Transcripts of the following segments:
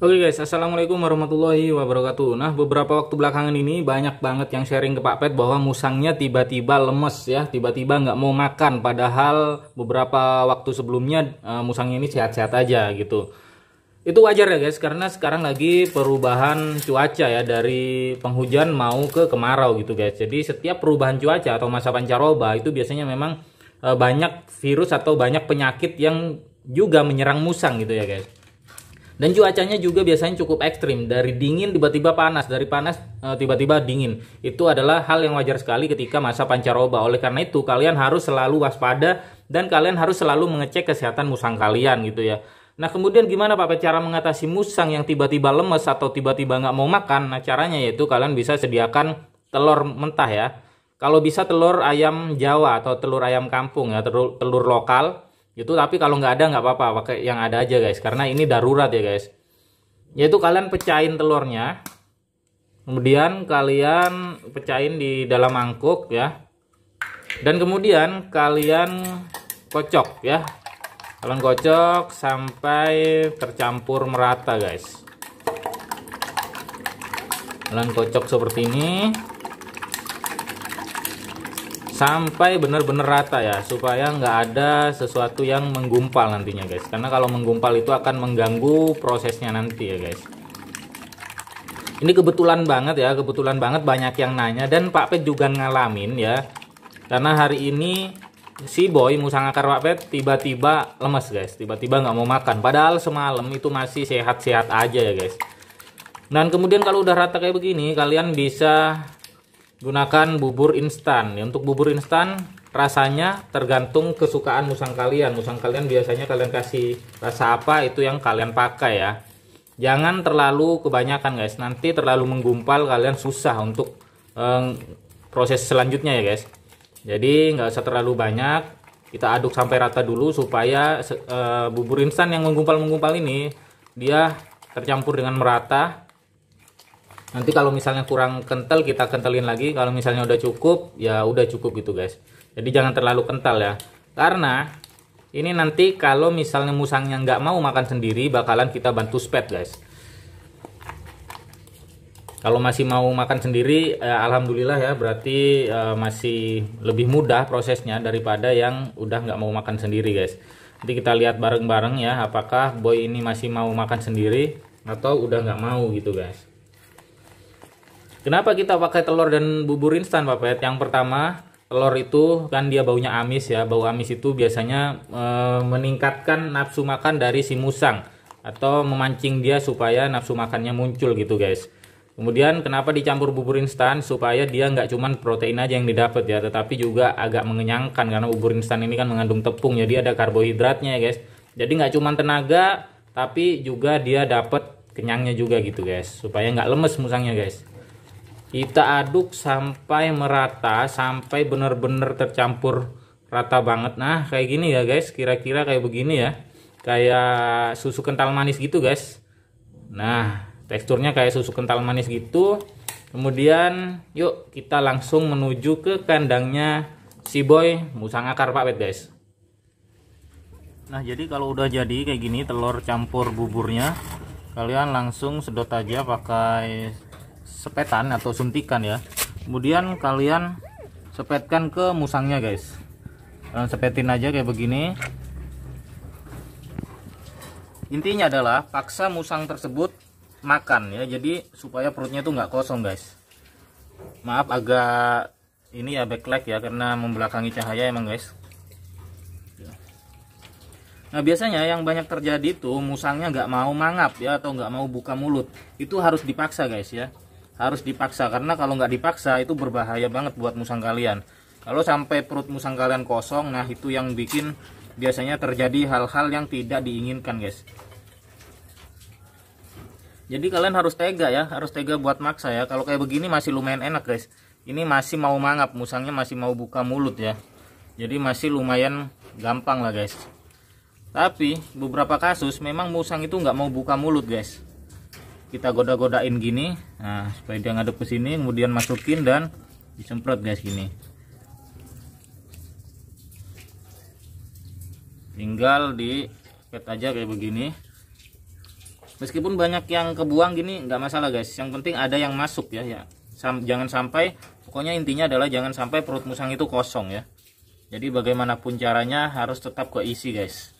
Oke guys, assalamualaikum warahmatullahi wabarakatuh. Nah, beberapa waktu belakangan ini banyak banget yang sharing ke Pak Pet bahwa musangnya tiba-tiba lemes ya, tiba-tiba nggak mau makan. Padahal beberapa waktu sebelumnya musangnya ini sehat-sehat aja gitu. Itu wajar ya guys, karena sekarang lagi perubahan cuaca ya, dari penghujan mau ke kemarau gitu guys. Jadi setiap perubahan cuaca atau masa pancaroba itu biasanya memang banyak virus atau banyak penyakit yang juga menyerang musang gitu ya guys. Dan cuacanya juga biasanya cukup ekstrim, dari dingin tiba-tiba panas, dari panas tiba-tiba dingin. Itu adalah hal yang wajar sekali ketika masa pancaroba. Oleh karena itu kalian harus selalu waspada dan kalian harus selalu mengecek kesehatan musang kalian gitu ya. Nah, kemudian gimana Pak cara mengatasi musang yang tiba-tiba lemes atau tiba-tiba nggak mau makan? Nah, caranya yaitu kalian bisa sediakan telur mentah ya. Kalau bisa telur ayam Jawa atau telur ayam kampung ya, telur lokal gitu. Tapi kalau nggak ada nggak apa-apa, pakai yang ada aja guys, karena ini darurat ya guys. Yaitu kalian pecahin telurnya, kemudian kalian pecahin di dalam mangkuk ya, dan kemudian kalian kocok ya. Kalian kocok sampai tercampur merata guys. Kalian kocok seperti ini sampai benar-benar rata ya, supaya nggak ada sesuatu yang menggumpal nantinya guys, karena kalau menggumpal itu akan mengganggu prosesnya nanti ya guys. Ini kebetulan banget ya, kebetulan banget banyak yang nanya dan Pak Pet juga ngalamin ya, karena hari ini si boy musang akar Pak Pet tiba-tiba lemes guys, tiba-tiba nggak mau makan, padahal semalam itu masih sehat-sehat aja ya guys. Dan kemudian kalau udah rata kayak begini, kalian bisa gunakan bubur instan. Ya, untuk bubur instan rasanya tergantung kesukaan musang kalian. Musang kalian biasanya kalian kasih rasa apa, itu yang kalian pakai ya. Jangan terlalu kebanyakan guys, nanti terlalu menggumpal kalian susah untuk proses selanjutnya ya guys. Jadi nggak usah terlalu banyak, kita aduk sampai rata dulu supaya bubur instan yang menggumpal-menggumpal ini dia tercampur dengan merata. Nanti kalau misalnya kurang kental kita kentalin lagi, kalau misalnya udah cukup ya udah cukup gitu guys. Jadi jangan terlalu kental ya, karena ini nanti kalau misalnya musangnya nggak mau makan sendiri bakalan kita bantu spet guys. Kalau masih mau makan sendiri alhamdulillah ya, berarti masih lebih mudah prosesnya daripada yang udah nggak mau makan sendiri guys. Nanti kita lihat bareng-bareng ya, apakah boy ini masih mau makan sendiri atau udah nggak mau gitu guys. Kenapa kita pakai telur dan bubur instan Pak Pet? Yang pertama, telur itu kan dia baunya amis ya. Bau amis itu biasanya meningkatkan nafsu makan dari si musang, atau memancing dia supaya nafsu makannya muncul gitu guys. Kemudian kenapa dicampur bubur instan? Supaya dia nggak cuman protein aja yang didapat ya, tetapi juga agak mengenyangkan, karena bubur instan ini kan mengandung tepung, jadi ada karbohidratnya ya guys. Jadi nggak cuman tenaga, tapi juga dia dapat kenyangnya juga gitu guys, supaya nggak lemes musangnya guys. Kita aduk sampai merata, sampai benar-benar tercampur rata banget. Nah kayak gini ya guys, kira-kira kayak begini ya, kayak susu kental manis gitu guys. Nah teksturnya kayak susu kental manis gitu. Kemudian yuk kita langsung menuju ke kandangnya si boy musang akar Pak Pet guys. Nah jadi kalau udah jadi kayak gini telur campur buburnya, kalian langsung sedot aja pakai sepetan atau suntikan ya. Kemudian kalian sepetkan ke musangnya guys. Kalian sepetin aja kayak begini. Intinya adalah paksa musang tersebut makan ya, jadi supaya perutnya itu nggak kosong guys. Maaf agak ini ya backlight ya, karena membelakangi cahaya emang guys. Nah biasanya yang banyak terjadi tuh musangnya nggak mau mangap ya, atau nggak mau buka mulut. Itu harus dipaksa guys ya, harus dipaksa, karena kalau nggak dipaksa itu berbahaya banget buat musang kalian. Kalau sampai perut musang kalian kosong, nah itu yang bikin biasanya terjadi hal-hal yang tidak diinginkan guys. Jadi kalian harus tega ya, harus tega buat maksa ya. Kalau kayak begini masih lumayan enak guys, ini masih mau mangap, musangnya masih mau buka mulut ya, jadi masih lumayan gampang lah guys. Tapi beberapa kasus memang musang itu nggak mau buka mulut guys. Kita goda-godain gini, nah supaya dia ngadep ke sini, kemudian masukin dan disemprot guys gini. Tinggal di pet aja kayak begini. Meskipun banyak yang kebuang gini nggak masalah guys, yang penting ada yang masuk ya. Jangan sampai, pokoknya intinya adalah jangan sampai perut musang itu kosong ya. Jadi bagaimanapun caranya harus tetap keisi guys,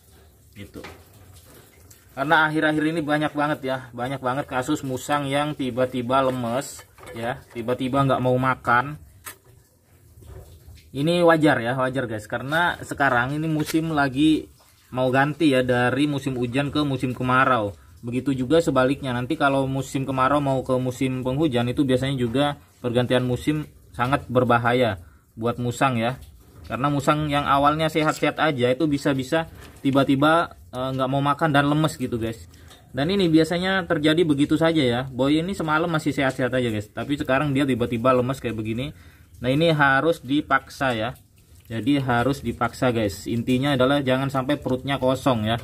gitu. Karena akhir-akhir ini banyak banget kasus musang yang tiba-tiba lemes ya, tiba-tiba nggak mau makan. Ini wajar guys, karena sekarang ini musim lagi mau ganti ya, dari musim hujan ke musim kemarau. Begitu juga sebaliknya, nanti kalau musim kemarau mau ke musim penghujan itu biasanya juga pergantian musim sangat berbahaya buat musang ya. Karena musang yang awalnya sehat-sehat aja itu bisa-bisa tiba-tiba nggak mau makan dan lemes gitu guys. Dan ini biasanya terjadi begitu saja ya. Boy ini semalam masih sehat-sehat aja guys, tapi sekarang dia tiba-tiba lemes kayak begini. Nah ini harus dipaksa ya. Jadi harus dipaksa guys. Intinya adalah jangan sampai perutnya kosong ya.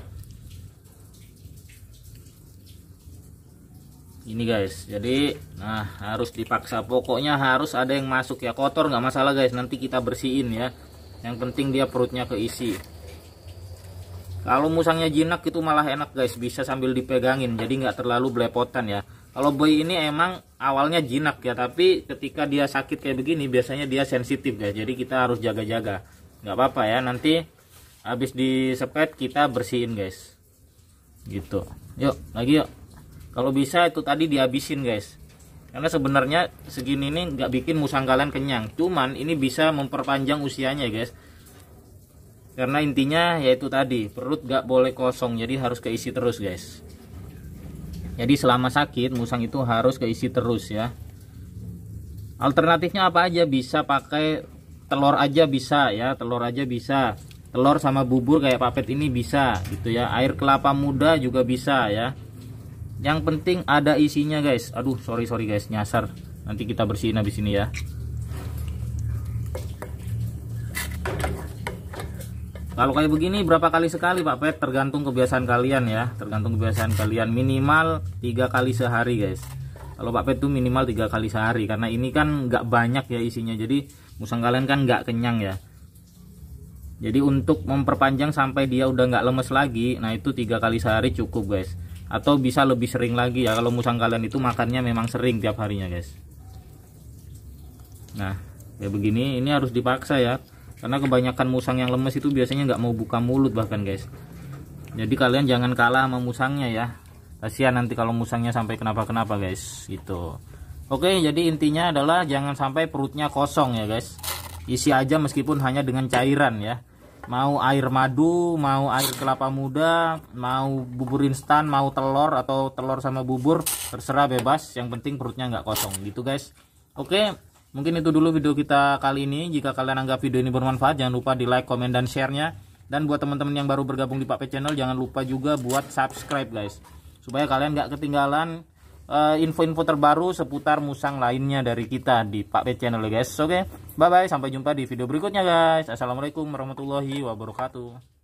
Ini guys, jadi nah harus dipaksa, pokoknya harus ada yang masuk ya. Kotor nggak masalah guys, nanti kita bersihin ya. Yang penting dia perutnya keisi. Kalau musangnya jinak itu malah enak guys, bisa sambil dipegangin, jadi nggak terlalu belepotan ya. Kalau boy ini emang awalnya jinak ya, tapi ketika dia sakit kayak begini biasanya dia sensitif guys, jadi kita harus jaga-jaga. Nggak apa-apa ya, nanti habis disepet kita bersihin guys, gitu. Yuk lagi yuk. Kalau bisa itu tadi dihabisin guys, karena sebenarnya segini ini nggak bikin musang kalian kenyang, cuman ini bisa memperpanjang usianya guys. Karena intinya yaitu tadi perut nggak boleh kosong, jadi harus keisi terus guys. Jadi selama sakit musang itu harus keisi terus ya. Alternatifnya apa aja, bisa pakai telur aja bisa ya, telur aja bisa, telur sama bubur kayak Pak Pet ini bisa gitu ya. Air kelapa muda juga bisa ya. Yang penting ada isinya guys. Aduh sorry guys, nyasar. Nanti kita bersihin habis ini ya. Kalau kayak begini berapa kali sekali Pak Pet, tergantung kebiasaan kalian ya. Tergantung kebiasaan kalian, minimal 3 kali sehari guys. Kalau Pak Pet tuh minimal 3 kali sehari, karena ini kan nggak banyak ya isinya, jadi musang kalian kan nggak kenyang ya. Jadi untuk memperpanjang sampai dia udah nggak lemes lagi, nah itu 3 kali sehari cukup guys. Atau bisa lebih sering lagi ya, kalau musang kalian itu makannya memang sering tiap harinya guys. Nah kayak begini ini harus dipaksa ya, karena kebanyakan musang yang lemes itu biasanya nggak mau buka mulut bahkan guys. Jadi kalian jangan kalah sama musangnya ya, kasihan nanti kalau musangnya sampai kenapa-kenapa guys gitu. Oke, jadi intinya adalah jangan sampai perutnya kosong ya guys. Isi aja meskipun hanya dengan cairan ya. Mau air madu, mau air kelapa muda, mau bubur instan, mau telur atau telur sama bubur, terserah bebas, yang penting perutnya nggak kosong gitu guys. Oke, mungkin itu dulu video kita kali ini. Jika kalian anggap video ini bermanfaat, jangan lupa di like, komen, dan share-nya. Dan buat teman-teman yang baru bergabung di Pak Pet Channel, jangan lupa juga buat subscribe guys, supaya kalian nggak ketinggalan info-info terbaru seputar musang lainnya dari kita di Pak Pet Channel guys. Oke, bye bye, sampai jumpa di video berikutnya guys. Assalamualaikum warahmatullahi wabarakatuh.